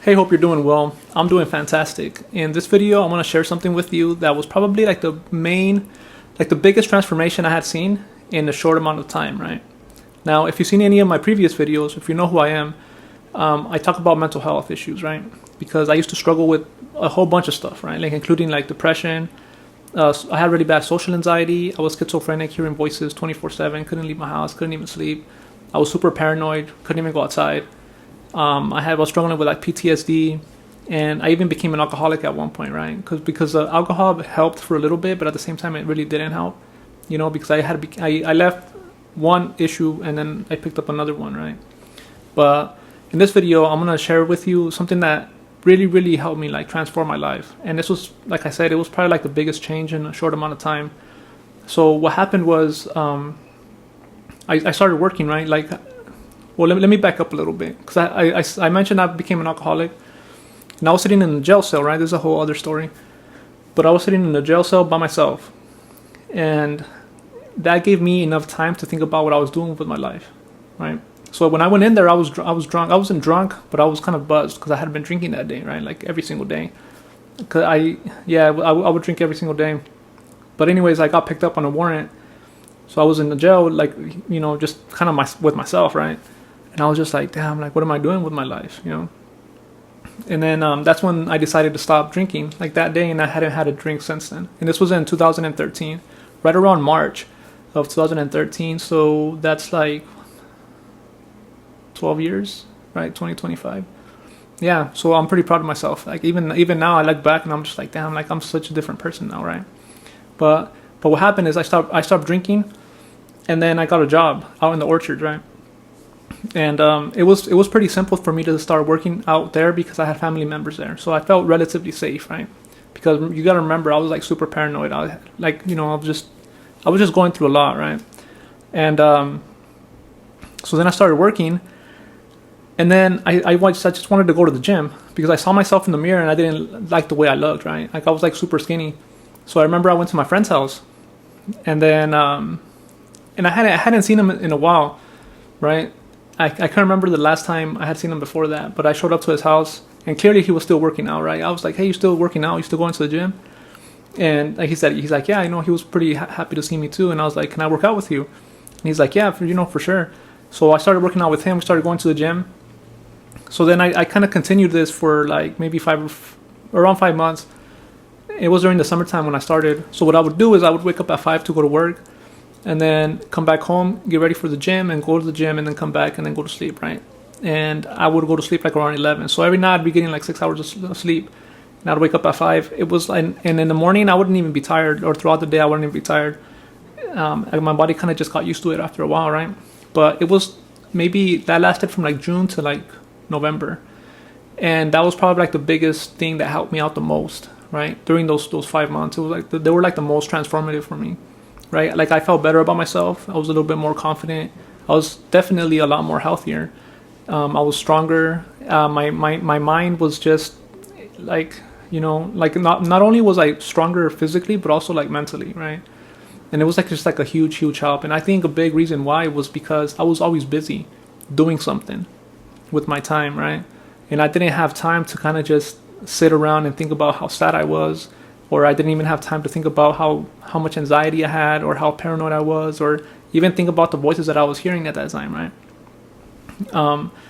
Hey, hope you're doing well. I'm doing fantastic. In this video, I'm going to share something with you that was probably like the biggest transformation I had seen in a short amount of time, right? Now, if you've seen any of my previous videos, if you know who I am, I talk about mental health issues, right? Because I used to struggle with a whole bunch of stuff, right? Like including like depression. I had really bad social anxiety. I was schizophrenic, hearing voices 24/7, couldn't leave my house, couldn't even sleep. I was super paranoid, couldn't even go outside. I was struggling with like PTSD, and I even became an alcoholic at one point, right? Because alcohol helped for a little bit, but at the same time it really didn't help, because I left one issue and then I picked up another one, right? But in this video, I'm gonna share with you something that really helped me like transform my life, and this was, like I said, it was probably like the biggest change in a short amount of time. So what happened was, I started working, right? Well, let me back up a little bit, because I mentioned I became an alcoholic, and I was sitting in a jail cell, right? There's a whole other story. But I was sitting in a jail cell by myself, and that gave me enough time to think about what I was doing with my life, right? So when I went in there, I was drunk. I wasn't drunk, but I was kind of buzzed because I had been drinking that day, right? Like every single day. I would drink every single day. But anyways, I got picked up on a warrant. So I was in the jail, just kind of with myself, right? And I was just like, damn, like, what am I doing with my life, And then that's when I decided to stop drinking, like that day, and I hadn't had a drink since then. And this was in 2013, right around March of 2013. So that's like 12 years, right? 2025. Yeah, so I'm pretty proud of myself. Like even now, I look back and I'm just like, damn, like I'm such a different person now, right? But what happened is I stopped drinking, and then I got a job out in the orchard, right? And it was pretty simple for me to start working out there because I had family members there, so I felt relatively safe, right? Because you got to remember, I was like super paranoid. I was just going through a lot, right? And so then I started working, and then I just wanted to go to the gym because I saw myself in the mirror and I didn't like the way I looked, right? Like I was like super skinny. So I remember I went to my friend's house, and then and I hadn't seen him in a while, right? I can't remember the last time I had seen him before that, but I showed up to his house, and clearly he was still working out, right? I was like, hey, you still working out? You still going to the gym? And like he's like, yeah, he was pretty happy to see me too. And I was like, can I work out with you? And he's like, yeah, for sure. So I started working out with him. We started going to the gym. So then I kind of continued this for like maybe around 5 months. It was during the summertime when I started. So what I would do is I would wake up at 5 to go to work, and then come back home, get ready for the gym, and go to the gym, and then come back and then go to sleep, right? And I would go to sleep like around 11. So every night I'd be getting like 6 hours of sleep, and I'd wake up at 5. It was like, and in the morning I wouldn't even be tired, or throughout the day I wouldn't even be tired. And my body kind of just got used to it after a while, right? But it was maybe that lasted from like June to like November, and that was probably like the biggest thing that helped me out the most, right? During those 5 months, it was like they were like the most transformative for me. Right, like I felt better about myself. I was a little bit more confident. I was definitely a lot more healthier. I was stronger. My mind was just like, like not only was I stronger physically, but also like mentally, right? And it was like just like a huge help. And I think a big reason why was because I was always busy doing something with my time, right? And I didn't have time to kind of just sit around and think about how sad I was, or I didn't even have time to think about how much anxiety I had, or how paranoid I was, or even think about the voices that I was hearing at that time, right?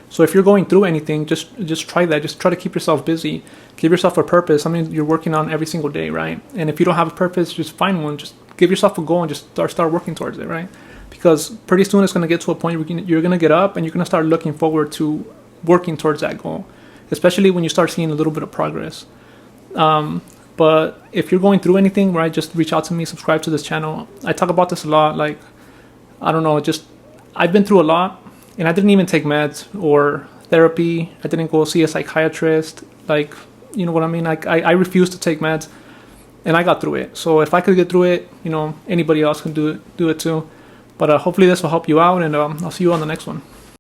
So if you're going through anything, just try that. Just try to keep yourself busy. Give yourself a purpose, something you're working on every single day, right? And if you don't have a purpose, just find one. Just give yourself a goal and just start working towards it, right? Because pretty soon it's going to get to a point where you're going to get up and you're going to start looking forward to working towards that goal, especially when you start seeing a little bit of progress. But if you're going through anything, right, just reach out to me, subscribe to this channel. I talk about this a lot. Like, I don't know, I've been through a lot, and I didn't even take meds or therapy. I didn't go see a psychiatrist. Like, you know what I mean? Like, I refused to take meds, and I got through it. So if I could get through it, anybody else can do it too. But hopefully this will help you out, and I'll see you on the next one.